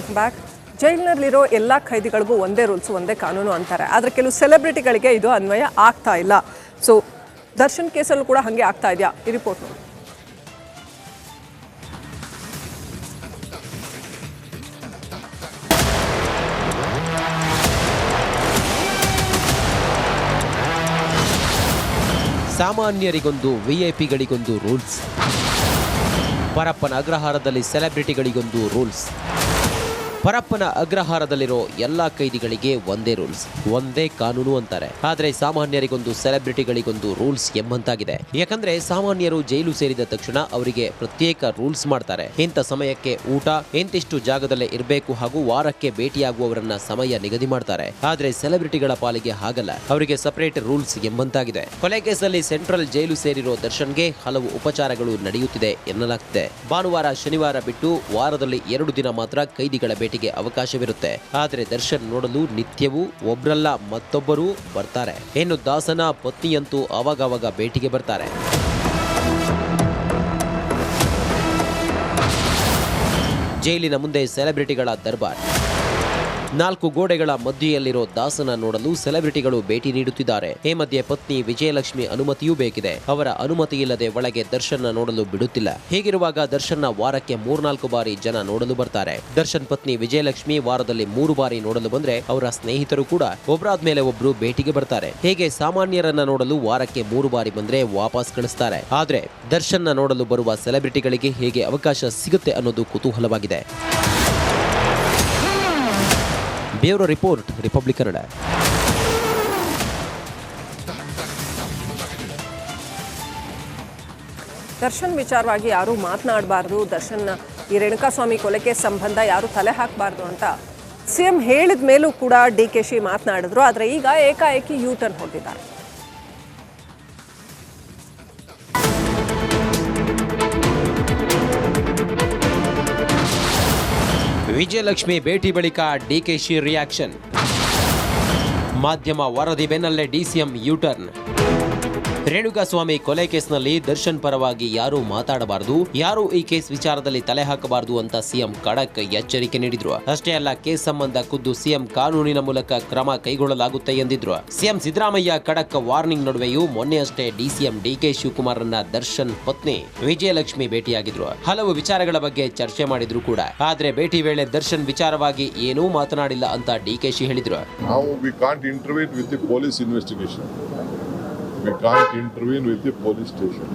Welcome back. ಜೈಲಿನಲ್ಲಿರೋ ಎಲ್ಲ ಖೈದಿಗಳಿಗೂ ಒಂದೇ rules ಒಂದೇ ಕಾನೂನು ಅಂತಾರೆ. ಆದರೆ ಕೆಲವು ಸೆಲೆಬ್ರಿಟಿಗಳಿಗೆ ಇದು ಅನ್ವಯ ಆಗ್ತಾ ಇಲ್ಲ. ಸೊ ದರ್ಶನ್ ಕೇಸಲ್ಲೂ ಕೂಡ ಹಾಗೆ ಆಗ್ತಾ ಇದೆಯಾ? ಈ ರಿಪೋರ್ಟ್ ನೋಡಿ. ಸಾಮಾನ್ಯರಿಗೊಂದು ವಿಐಪಿಗಳಿಗೊಂದು ರೂಲ್ಸ್, ಪರಪ್ಪನ ಅಗ್ರಹಾರದಲ್ಲಿ ಸೆಲೆಬ್ರಿಟಿಗಳಿಗೊಂದು ರೂಲ್ಸ್. ಪರಪ್ಪನ ಅಗ್ರಹಾರದಲ್ಲಿರೋ ಎಲ್ಲ ಕೈದಿಗಳಿಗೆ ಒಂದೇ ರೂಲ್ಸ್, ಒಂದೇ ಕಾನೂನು ಅಂತಾರೆ. ಆದ್ರೆ ಸಾಮಾನ್ಯರಿಗೊಂದು ಸೆಲೆಬ್ರಿಟಿಗಳಿಗೊಂದು ರೂಲ್ಸ್ ಎಂಬಂತಾಗಿದೆ. ಯಾಕಂದ್ರೆ ಸಾಮಾನ್ಯರು ಜೈಲು ಸೇರಿದ ತಕ್ಷಣ ಅವರಿಗೆ ಪ್ರತ್ಯೇಕ ರೂಲ್ಸ್ ಮಾಡ್ತಾರೆ. ಇಂಥ ಸಮಯಕ್ಕೆ ಊಟ ಇಂತಿಷ್ಟು ಜಾಗದಲ್ಲೇ ಇರಬೇಕು ಹಾಗೂ ವಾರಕ್ಕೆ ಭೇಟಿಯಾಗುವವರನ್ನ ಸಮಯ ನಿಗದಿ ಮಾಡ್ತಾರೆ. ಆದ್ರೆ ಸೆಲೆಬ್ರಿಟಿಗಳ ಪಾಲಿಗೆ ಹಾಗಲ್ಲ, ಅವರಿಗೆ ಸಪರೇಟ್ ರೂಲ್ಸ್ ಎಂಬಂತಾಗಿದೆ. ಕೊಲೆ ಕೇಸಲ್ಲಿ ಸೆಂಟ್ರಲ್ ಜೈಲು ಸೇರಿರೋ ದರ್ಶನ್ಗೆ ಹಲವು ಉಪಚಾರಗಳು ನಡೆಯುತ್ತಿದೆ ಎನ್ನಲಾಗ್ತಿದೆ. ಭಾನುವಾರ ಶನಿವಾರ ಬಿಟ್ಟು ವಾರದಲ್ಲಿ 2 ದಿನ ಮಾತ್ರ ಕೈದಿಗಳ ಭೇಟಿಗೆ ಅವಕಾಶವಿರುತ್ತೆ. ಆದರೆ ದರ್ಶನ್ ನೋಡಲು ನಿತ್ಯವೂ ಒಬ್ರಲ್ಲ ಮತ್ತೊಬ್ಬರು ಬರ್ತಾರೆ. ಇನ್ನು ದಾಸನ ಪತ್ನಿಯಂತೂ ಅವಾಗವಾಗ ಭೇಟಿಗೆ ಬರ್ತಾರೆ. ಜೈಲಿನ ಮುಂದೆ ಸೆಲೆಬ್ರಿಟಿಗಳ ದರ್ಬಾರ್. 4 ಗೋಡೆಗಳ ಮಧ್ಯೆಯಲ್ಲಿರೋ ದಾಸನ ನೋಡಲು ಸೆಲೆಬ್ರಿಟಿಗಳು ಭೇಟಿ ನೀಡುತ್ತಿದ್ದಾರೆ. ಈ ಮಧ್ಯೆ ಪತ್ನಿ ವಿಜಯಲಕ್ಷ್ಮಿ ಅನುಮತಿಯೂ ಬೇಕಿದೆ. ಅವರ ಅನುಮತಿ ಇಲ್ಲದೆ ಒಳಗೆ ದರ್ಶನ್ ನೋಡಲು ಬಿಡುತ್ತಿಲ್ಲ. ಹೀಗಿರುವಾಗ ದರ್ಶನ್ ವಾರಕ್ಕೆ 3-4 ಬಾರಿ ಜನ ನೋಡಲು ಬರ್ತಾರೆ. ದರ್ಶನ್ ಪತ್ನಿ ವಿಜಯಲಕ್ಷ್ಮಿ ವಾರದಲ್ಲಿ 3 ಬಾರಿ ನೋಡಲು ಬಂದ್ರೆ ಅವರ ಸ್ನೇಹಿತರು ಕೂಡ ಒಬ್ಬರಾದ್ಮೇಲೆ ಒಬ್ರು ಭೇಟಿಗೆ ಬರ್ತಾರೆ. ಹೀಗೆ ಸಾಮಾನ್ಯರನ್ನ ನೋಡಲು ವಾರಕ್ಕೆ 3 ಬಾರಿ ಬಂದ್ರೆ ವಾಪಸ್ ಕಳಿಸ್ತಾರೆ. ಆದ್ರೆ ದರ್ಶನ್ ನೋಡಲು ಬರುವ ಸೆಲೆಬ್ರಿಟಿಗಳಿಗೆ ಹೇಗೆ ಅವಕಾಶ ಸಿಗುತ್ತೆ ಅನ್ನೋದು ಕುತೂಹಲವಾಗಿದೆ. Bureau report, republic Kannada. Darshan ವಿಚಾರವಾಗಿ ಯಾರೂ ಮಾತನಾಡಬಾರ್ದು, ದರ್ಶನ್ ಈ ರೇಣುಕಾಸ್ವಾಮಿ ಕೊಲೆಗೆ ಸಂಬಂಧ ಯಾರು ತಲೆ ಹಾಕಬಾರ್ದು ಅಂತ ಸಿಎಂ ಹೇಳಿದ ಮೇಲೂ ಕೂಡ ಡಿಕೆಶಿ ಮಾತನಾಡಿದ್ರು. ಆದರೆ ಈಗ ಏಕಾಏಕಿ ಯೂ ಟರ್ನ್ ಹೊರಟಿದ್ದಾರೆ. ವಿಜಯಲಕ್ಷ್ಮಿ ಭೇಟಿ ಬಳಿಕ ಡಿಕೆಶಿ ರಿಯಾಕ್ಷನ್. ಮಾಧ್ಯಮ ವರದಿ ಬೆನ್ನಲ್ಲೇ ಡಿಸಿಎಂ ಯೂಟರ್ನ್. ರೇಣುಕಾಸ್ವಾಮಿ ಕೊಲೆ ಕೇಸ್ನಲ್ಲಿ ದರ್ಶನ್ ಪರವಾಗಿ ಯಾರೂ ಮಾತಾಡಬಾರದು, ಯಾರೂ ಈ ಕೇಸ್ ವಿಚಾರದಲ್ಲಿ ತಲೆ ಹಾಕಬಾರದು ಅಂತ ಸಿಎಂ ಖಡಕ್ ಎಚ್ಚರಿಕೆ ನೀಡಿದ್ರು. ಅಷ್ಟೇ ಅಲ್ಲ, ಕೇಸ್ ಸಂಬಂಧ ಖುದ್ದು ಸಿಎಂ ಕಾನೂನಿನ ಮೂಲಕ ಕ್ರಮ ಕೈಗೊಳ್ಳಲಾಗುತ್ತೆ ಎಂದಿದ್ರು. ಸಿಎಂ ಸಿದ್ದರಾಮಯ್ಯ ಖಡಕ್ ವಾರ್ನಿಂಗ್ ನಡುವೆಯೂ ಮೊನ್ನೆಯಷ್ಟೇ ಡಿಸಿಎಂ ಡಿಕೆ ಶಿವಕುಮಾರ್ರನ್ನ ದರ್ಶನ್ ಪತ್ನಿ ವಿಜಯಲಕ್ಷ್ಮಿ ಭೇಟಿಯಾಗಿದ್ರು. ಹಲವು ವಿಚಾರಗಳ ಬಗ್ಗೆ ಚರ್ಚೆ ಮಾಡಿದ್ರು ಕೂಡ. ಆದ್ರೆ ಭೇಟಿ ವೇಳೆ ದರ್ಶನ್ ವಿಚಾರವಾಗಿ ಏನೂ ಮಾತನಾಡಿಲ್ಲ ಅಂತ ಡಿಕೆಶಿ ಹೇಳಿದ್ರು. We can't intervene with the police station.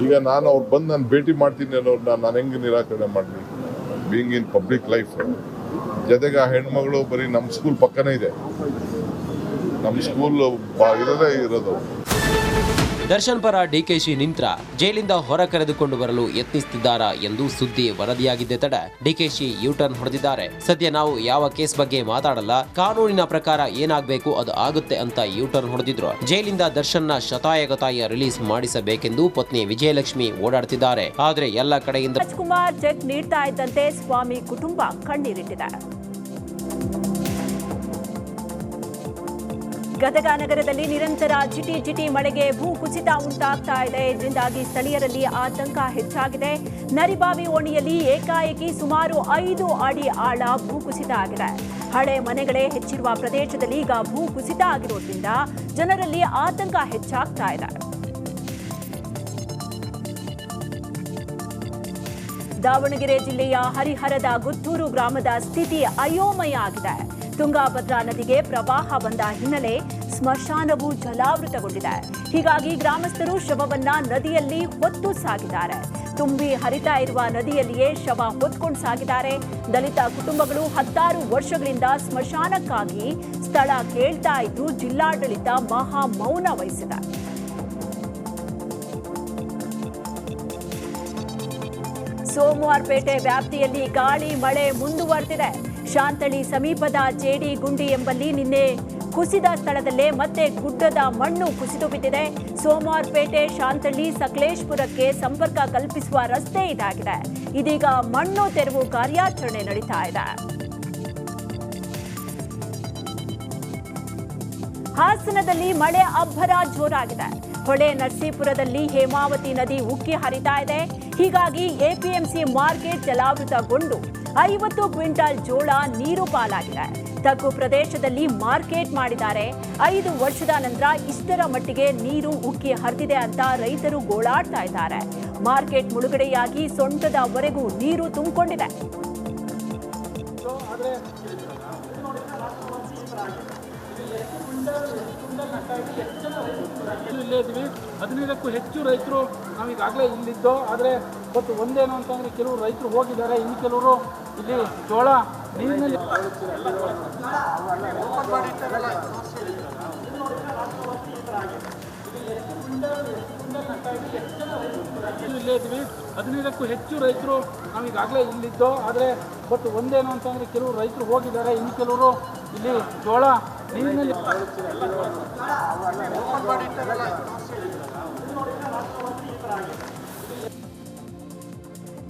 ಈಗ ನಾನು ಅವ್ರು ಬಂದು ನಾನು ಭೇಟಿ ಮಾಡ್ತೀನಿ ಅನ್ನೋರ್ನ ನಾನು ಹೆಂಗೆ ನಿರಾಕರಣೆ ಮಾಡಲಿ? Being in public life. ಜೊತೆಗೆ ಆ ಹೆಣ್ಮಗಳು ಬರೀ ನಮ್ಮ ಸ್ಕೂಲ್ ಪಕ್ಕನೇ ಇದೆ, ನಮ್ಮ ಸ್ಕೂಲ್ ಇರೋದು. ದರ್ಶನ್ ಪರ ಡಿಕೆಶಿ ನಿಂತ್ರ ಜೈಲಿಂದ ಹೊರ ಕರೆದುಕೊಂಡು ಬರಲು ಯತ್ನಿಸುತ್ತಿದ್ದಾರಾ ಎಂದು ಸುದ್ದಿ ವರದಿಯಾಗಿದ್ದೆ ತಡ ಡಿಕೆಶಿ ಯೂಟರ್ನ್ ಹೊಡೆದಿದ್ದಾರೆ. ಸದ್ಯ ನಾವು ಯಾವ ಕೇಸ್ ಬಗ್ಗೆ ಮಾತಾಡಲ್ಲ, ಕಾನೂನಿನ ಪ್ರಕಾರ ಏನಾಗಬೇಕು ಅದು ಆಗುತ್ತೆ ಅಂತ ಯೂಟರ್ನ್ ಹೊಡೆದಿದ್ರು. ಜೈಲಿಂದ ದರ್ಶನ್ನ ಶತಾಯಗತಾಯ ರಿಲೀಸ್ ಮಾಡಿಸಬೇಕೆಂದು ಪತ್ನಿ ವಿಜಯಲಕ್ಷ್ಮಿ ಓಡಾಡ್ತಿದ್ದಾರೆ. ಆದ್ರೆ ಎಲ್ಲ ಕಡೆಯಿಂದ ರಾಜ್ಕುಮಾರ್ ಚೆಕ್ ನೀಡ್ತಾ ಇದ್ದಂತೆ ಸ್ವಾಮಿ ಕುಟುಂಬ ಕಣ್ಣೀರಿಟ್ಟಿದೆ. ಗದಗ ನಗರದಲ್ಲಿ ನಿರಂತರ ಜಿಟಿ ಮಳೆಗೆ ಭೂ ಕುಸಿತ ಉಂಟಾಗ್ತಾ ಇದೆ. ಇದರಿಂದಾಗಿ ಸ್ಥಳೀಯರಲ್ಲಿ ಆತಂಕ ಹೆಚ್ಚಾಗಿದೆ. ನರಿಬಾವಿ ಓಣಿಯಲ್ಲಿ ಏಕಾಏಕಿ ಸುಮಾರು 5 ಅಡಿ ಆಳ ಭೂ ಕುಸಿತ ಆಗಿದೆ. ಹಳೆ ಮನೆಗಳೇ ಹೆಚ್ಚಿರುವ ಪ್ರದೇಶದಲ್ಲಿ ಈಗ ಭೂ ಕುಸಿತ ಆಗಿರೋದ್ರಿಂದ ಜನರಲ್ಲಿ ಆತಂಕ ಹೆಚ್ಚಾಗ್ತಾ ಇದೆ. ದಾವಣಗೆರೆ ಜಿಲ್ಲೆಯ ಹರಿಹರದ ಗುತ್ತೂರು ಗ್ರಾಮದ ಸ್ಥಿತಿ ಅಯೋಮಯ ಆಗಿದೆ. ತುಂಗಾಭದ್ರಾ ನದಿಗೆ ಪ್ರವಾಹ ಬಂದ ಹಿನ್ನೆಲೆ ಸ್ಮಶಾನವು ಜಲಾವೃತಗೊಂಡಿದೆ. ಹೀಗಾಗಿ ಗ್ರಾಮಸ್ಥರು ಶವವನ್ನ ನದಿಯಲ್ಲಿ ಹೊತ್ತು ಸಾಗಿದ್ದಾರೆ. ತುಂಬಿ ಹರಿತಾ ಇರುವ ನದಿಯಲ್ಲಿಯೇ ಶವ ಹೊತ್ಕೊಂಡು ಸಾಗಿದ್ದಾರೆ. ದಲಿತ ಕುಟುಂಬಗಳು 16 ವರ್ಷಗಳಿಂದ ಸ್ಮಶಾನಕ್ಕಾಗಿ ಸ್ಥಳ ಕೇಳ್ತಾ ಇದ್ದು ಜಿಲ್ಲಾಡಳಿತ ಮಹಾ ಮೌನ ವಹಿಸಿದೆ. ಸೋಮವಾರಪೇಟೆ ವ್ಯಾಪ್ತಿಯಲ್ಲಿ ಗಾಳಿ ಮಳೆ ಮುಂದುವರೆದಿದೆ. ಶಾಂತಳಿ ಸಮೀಪದ ಜೇಡಿ ಗುಂಡಿ ಎಂಬಲ್ಲಿ ನಿನ್ನೆ ಕುಸಿದ ಸ್ಥಳದಲ್ಲೇ ಮತ್ತೆ ಗುಡ್ಡದ ಮಣ್ಣು ಕುಸಿದು ಬಿದ್ದಿದೆ. ಸೋಮವಾರಪೇಟೆ ಶಾಂತಳ್ಳಿ ಸಕಲೇಶ್ಪುರಕ್ಕೆ ಸಂಪರ್ಕ ಕಲ್ಪಿಸುವ ರಸ್ತೆ ಇದಾಗಿದೆ. ಇದೀಗ ಮಣ್ಣು ತೆರವು ಕಾರ್ಯಾಚರಣೆ ನಡೀತಾ ಇದೆ. ಹಾಸನದಲ್ಲಿ ಮಳೆ ಅಬ್ಬರ ಜೋರಾಗಿದೆ. ಹೊಳೆ ನರಸೀಪುರದಲ್ಲಿ ಹೇಮಾವತಿ ನದಿ ಉಕ್ಕಿ ಹರಿತಾ ಇದೆ. ಹೀಗಾಗಿ ಎಪಿಎಂಸಿ ಮಾರ್ಕೆಟ್ ಜಲಾವೃತಗೊಂಡು 50 ಕ್ವಿಂಟಾಲ್ ಜೋಳ ನೀರು ಪಾಲಾಗಿದೆ. ತಗ್ಗು ಪ್ರದೇಶದಲ್ಲಿ ಮಾರ್ಕೆಟ್ ಮಾಡಿದ್ದಾರೆ. 5 ವರ್ಷದ ನಂತರ ಇಷ್ಟರ ಮಟ್ಟಿಗೆ ನೀರು ಉಕ್ಕಿ ಹರಿದಿದೆ ಅಂತ ರೈತರು ಗೋಳಾಡ್ತಾ ಇದ್ದಾರೆ. ಮಾರ್ಕೆಟ್ ಮುಳುಗಡೆಯಾಗಿ ಸೊಂಟದವರೆಗೂ ನೀರು ತುಂಬಿಕೊಂಡಿದೆ. ಇಲ್ಲೇ ಇದ್ವಿ. 15ಕ್ಕೂ ಹೆಚ್ಚು ರೈತರು ನಾವೀಗಾಗಲೇ ಇಲ್ಲಿದ್ದು. ಆದರೆ ಇವತ್ತು ಒಂದೇನು ಅಂತಂದರೆ ಕೆಲವರು ರೈತರು ಹೋಗಿದ್ದಾರೆ, ಇನ್ನು ಕೆಲವರು ಇಲ್ಲಿ ಜೋಳ ನೀರಿನಲ್ಲಿ ಇಲ್ಲೇ ಇದ್ವಿ. 15ಕ್ಕೂ ಹೆಚ್ಚು ರೈತರು ನಾವೀಗಾಗಲೇ ಇಲ್ಲಿದ್ದು. ಆದರೆ ಇವತ್ತು ಒಂದೇನು ಅಂತಂದರೆ ಕೆಲವರು ರೈತರು ಹೋಗಿದ್ದಾರೆ, ಇನ್ನು ಕೆಲವರು ಇಲ್ಲಿ ಜೋಳ ನೀರಿನಲ್ಲಿ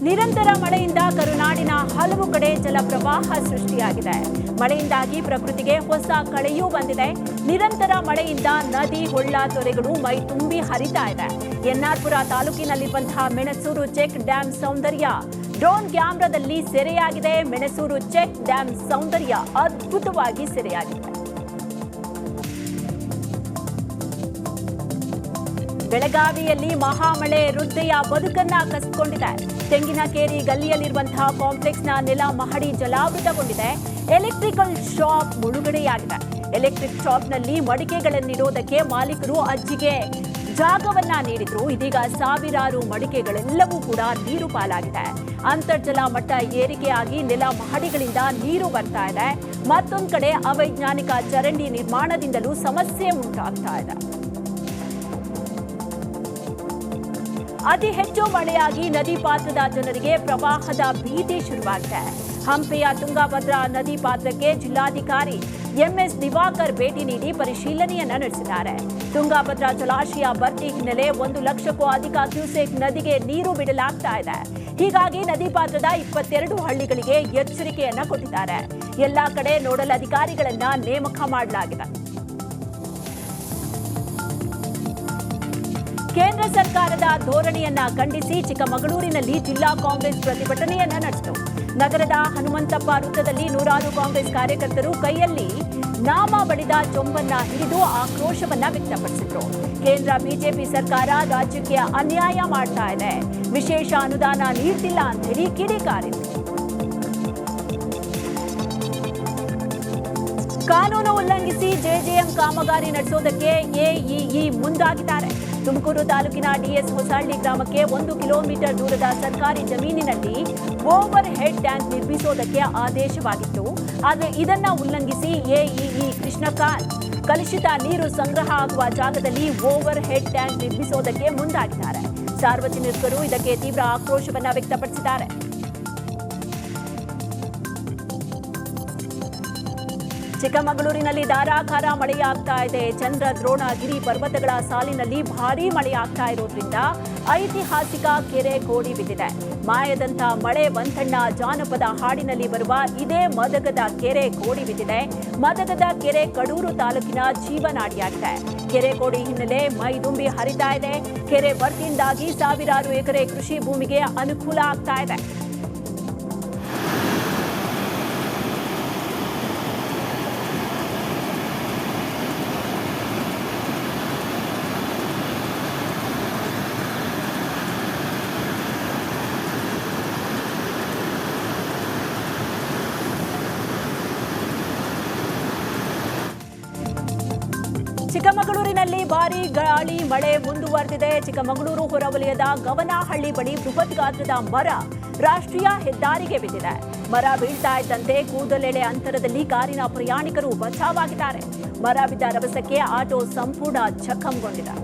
ನಿರಂತರ ಮಳೆಯಿಂದ ಕರುನಾಡಿನ ಹಲವು ಕಡೆ ಜಲಪ್ರವಾಹ ಸೃಷ್ಟಿಯಾಗಿದೆ. ಮಳೆಯಿಂದಾಗಿ ಪ್ರಕೃತಿಗೆ ಹೊಸ ಕಳೆಯೂ ಬಂದಿದೆ. ನಿರಂತರ ಮಳೆಯಿಂದ ನದಿ, ಹೊಳ್ಳ, ತೊರೆಗಳು ಮೈ ತುಂಬಿ ಹರಿತಾ ಇದೆ. ಎನ್ಆರ್ಪುರ ತಾಲೂಕಿನಲ್ಲಿರುವಂತಹ ಮೆಣಸೂರು ಚೆಕ್ ಡ್ಯಾಂ ಸೌಂದರ್ಯ ಡ್ರೋನ್ ಕ್ಯಾಮೆರಾದಲ್ಲಿ ಸೆರೆಯಾಗಿದೆ. ಮೆಣಸೂರು ಚೆಕ್ ಡ್ಯಾಂ ಸೌಂದರ್ಯ ಅದ್ಭುತವಾಗಿ ಸೆರೆಯಾಗಿದೆ. ಬೆಳಗಾವಿಯಲ್ಲಿ ಮಹಾಮಳೆ ವೃದ್ಧೆಯ ಬದುಕನ್ನ ಕಸಿಕೊಂಡಿದೆ. ತೆಂಗಿನಕೇರಿ ಗಲ್ಲಿಯಲ್ಲಿರುವಂತಹ ಕಾಂಪ್ಲೆಕ್ಸ್ನ ನೆಲ ಮಹಡಿ ಜಲಾವೃತಗೊಂಡಿದೆ. ಎಲೆಕ್ಟ್ರಿಕಲ್ ಶಾಪ್ ಮುಳುಗಡೆಯಾಗಿದೆ. ಎಲೆಕ್ಟ್ರಿಕ್ ಶಾಪ್ನಲ್ಲಿ ಮಡಿಕೆಗಳನ್ನಿಡೋದಕ್ಕೆ ಮಾಲೀಕರು ಅಜ್ಜಿಗೆ ಜಾಗವನ್ನ ನೀಡಿದ್ರು. ಇದೀಗ ಸಾವಿರಾರು ಮಡಿಕೆಗಳೆಲ್ಲವೂ ಕೂಡ ನೀರು ಪಾಲಾಗಿದೆ. ಅಂತರ್ಜಲ ಮಟ್ಟ ಏರಿಕೆಯಾಗಿ ನೆಲ ಮಹಡಿಗಳಿಂದ ನೀರು ಬರ್ತಾ ಇದೆ. ಮತ್ತೊಂದು ಕಡೆ ಅವೈಜ್ಞಾನಿಕ ಚರಂಡಿ ನಿರ್ಮಾಣದಿಂದಲೂ ಸಮಸ್ಯೆ ಉಂಟಾಗ್ತಾ ಇದೆ. ಅತಿ ಹೆಚ್ಚು ಮಳೆಯಾಗಿ ನದಿ ಪಾತ್ರದ ಜನರಿಗೆ ಪ್ರವಾಹದ ಭೀತಿ ಶುರುವಾಗಿದೆ. ಹಂಪೆಯ ತುಂಗಭದ್ರಾ ನದಿ ಪಾತ್ರಕ್ಕೆ ಜಿಲ್ಲಾಧಿಕಾರಿ ಎಂಎಸ್ ದಿವಾಕರ್ ಭೇಟಿ ನೀಡಿ ಪರಿಶೀಲನೆಯನ್ನ ನಡೆಸಿದ್ದಾರೆ. ತುಂಗಭದ್ರಾ ಜಲಾಶಯ ಭರ್ತಿ ಹಿನ್ನೆಲೆ 1 ಲಕ್ಷಕ್ಕೂ ಅಧಿಕ ಕ್ಯೂಸೆಕ್ ನದಿಗೆ ನೀರು ಬಿಡಲಾಗ್ತಾ ಇದೆ. ಹೀಗಾಗಿ ನದಿ ಪಾತ್ರದ 22 ಹಳ್ಳಿಗಳಿಗೆ ಎಚ್ಚರಿಕೆಯನ್ನ ಕೊಟ್ಟಿದ್ದಾರೆ. ಎಲ್ಲಾ ಕಡೆ ನೋಡಲ್ ಅಧಿಕಾರಿಗಳನ್ನ ನೇಮಕ ಮಾಡಲಾಗಿದೆ. ಕೇಂದ್ರ ಸರ್ಕಾರದ ಧೋರಣೆಯನ್ನ ಖಂಡಿಸಿ ಚಿಕ್ಕಮಗಳೂರಿನಲ್ಲಿ ಜಿಲ್ಲಾ ಕಾಂಗ್ರೆಸ್ ಪ್ರತಿಭಟನೆಯನ್ನ ನಡೆಸಿತು. ನಗರದ ಹನುಮಂತಪ್ಪ ವೃತ್ತದಲ್ಲಿ ನೂರಾರು ಕಾಂಗ್ರೆಸ್ ಕಾರ್ಯಕರ್ತರು ಕೈಯಲ್ಲಿ ನಾಮ ಬಳಿದ ಚೊಂಬನ್ನ ಹಿಡಿದು ಆಕ್ರೋಶವನ್ನ ವ್ಯಕ್ತಪಡಿಸಿದ್ರು. ಕೇಂದ್ರ ಬಿಜೆಪಿ ಸರ್ಕಾರ ರಾಜ್ಯಕ್ಕೆ ಅನ್ಯಾಯ ಮಾಡ್ತಾ ಇದೆ, ವಿಶೇಷ ಅನುದಾನ ನೀಡ್ತಿಲ್ಲ ಅಂತ ಹೇಳಿ ಕಿಡಿಕಾರಿದ್ರು. ಕಾನೂನು ಉಲ್ಲಂಘಿಸಿ ಜೆಜೆಎಂ ಕಾಮಗಾರಿ ನಡೆಸೋದಕ್ಕೆ ಎಇಇ ಮುಂದಾಗಿದ್ದಾರೆ. ತುಮಕೂರು ತಾಲೂಕಿನ ಡಿಎಸ್ ಹೊಸಹಳ್ಳಿ ಗ್ರಾಮಕ್ಕೆ 1 ಕಿಲೋಮೀಟರ್ ದೂರದ ಸರ್ಕಾರಿ ಜಮೀನಿನಲ್ಲಿ ಓವರ್ ಹೆಡ್ ಟ್ಯಾಂಕ್ ನಿರ್ಮಿಸೋದಕ್ಕೆ ಆದೇಶವಾಗಿತ್ತು. ಆದರೆ ಇದನ್ನ ಉಲ್ಲಂಘಿಸಿ ಎಇಇ ಕೃಷ್ಣಕಾಂತ್ ಕಲುಷಿತ ನೀರು ಸಂಗ್ರಹ ಆಗುವ ಜಾಗದಲ್ಲಿ ಓವರ್ ಹೆಡ್ ಟ್ಯಾಂಕ್ ನಿರ್ಮಿಸೋದಕ್ಕೆ ಮುಂದಾಗಿದ್ದಾರೆ. ಸಾರ್ವಜನಿಕರು ಇದಕ್ಕೆ ತೀವ್ರ ಆಕ್ರೋಶವನ್ನ ವ್ಯಕ್ತಪಡಿಸಿದ್ದಾರೆ. ಚಿಕ್ಕಮಗಳೂರಿನಲ್ಲಿ ಧಾರಾಕಾರ ಮಳೆಯಾಗ್ತಾ ಇದೆ. ಚಂದ್ರ ದ್ರೋಣಗಿರಿ ಪರ್ವತಗಳ ಸಾಲಿನಲ್ಲಿ ಭಾರೀ ಮಳೆಯಾಗ್ತಾ ಇರೋದ್ರಿಂದ ಐತಿಹಾಸಿಕ ಕೆರೆ ಕೋಡಿ ಬಿದ್ದಿದೆ. ಮಾಯದಂತ ಮಳೆ ಬಂತಣ್ಣ ಜಾನಪದ ಹಾಡಿನಲ್ಲಿ ಬರುವ ಇದೇ ಮದಗದ ಕೆರೆ ಕೋಡಿ ಬಿದ್ದಿದೆ. ಮದಗದ ಕೆರೆ ಕಡೂರು ತಾಲೂಕಿನ ಜೀವನಾಡಿಯಾಗಿದೆ. ಕೆರೆ ಕೋಡಿ ಹಿನ್ನೆಲೆ ಮೈದುಂಬಿ ಹರಿತಾ ಇದೆ. ಕೆರೆ ಭರ್ತಿಯಿಂದಾಗಿ ಸಾವಿರಾರು ಎಕರೆ ಕೃಷಿ ಭೂಮಿಗೆ ಅನುಕೂಲ ಆಗ್ತಾ ಇದೆ. ಚಿಕ್ಕಮಗಳೂರಿನಲ್ಲಿ ಭಾರೀ ಗಾಳಿ ಮಳೆ ಮುಂದುವರೆದಿದೆ. ಚಿಕ್ಕಮಗಳೂರು ಹೊರವಲಯದ ಗವನಹಳ್ಳಿ ಬಳಿ ಬೃಹತ್ ಗಾತ್ರದ ಮರ ರಾಷ್ಟ್ರೀಯ ಹೆದ್ದಾರಿಗೆ ಬಿದ್ದಿದೆ. ಮರ ಬೀಳ್ತಾ ಇದ್ದಂತೆ ಕೂದಲೆಳೆ ಅಂತರದಲ್ಲಿ ಕಾರಿನ ಪ್ರಯಾಣಿಕರು ಬಚಾವಾಗಿದ್ದಾರೆ. ಮರ ಬಿದ್ದ ರಭಸಕ್ಕೆ ಆಟೋ ಸಂಪೂರ್ಣ ಜಖಂಗೊಂಡಿದೆ.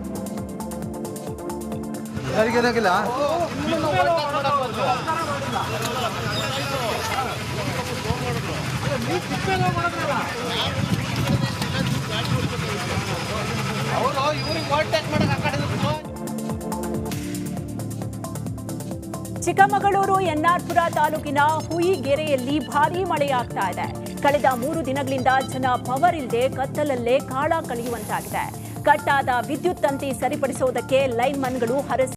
ಚಿಕ್ಕಮಗಳೂರು ಎನ್ಆರ್ಪುರ ತಾಲೂಕಿನ ಹುಯಿಗೆರೆಯಲ್ಲಿ ಭಾರೀ ಮಳೆಯಾಗ್ತಾ ಇದೆ. ಕಳೆದ 3 ದಿನಗಳಿಂದ ಜನ ಪವರ್ ಇಲ್ಲದೆ ಕತ್ತಲಲ್ಲೇ ಕಾಳ ಕಳೆಯುವಂತಾಗಿದೆ. ಕಟ್ಟಾದ ವಿದ್ಯುತ್ ತಂತಿ ಸರಿಪಡಿಸುವುದಕ್ಕೆ ಲೈನ್ಮನ್ಗಳು ಹರಸಿ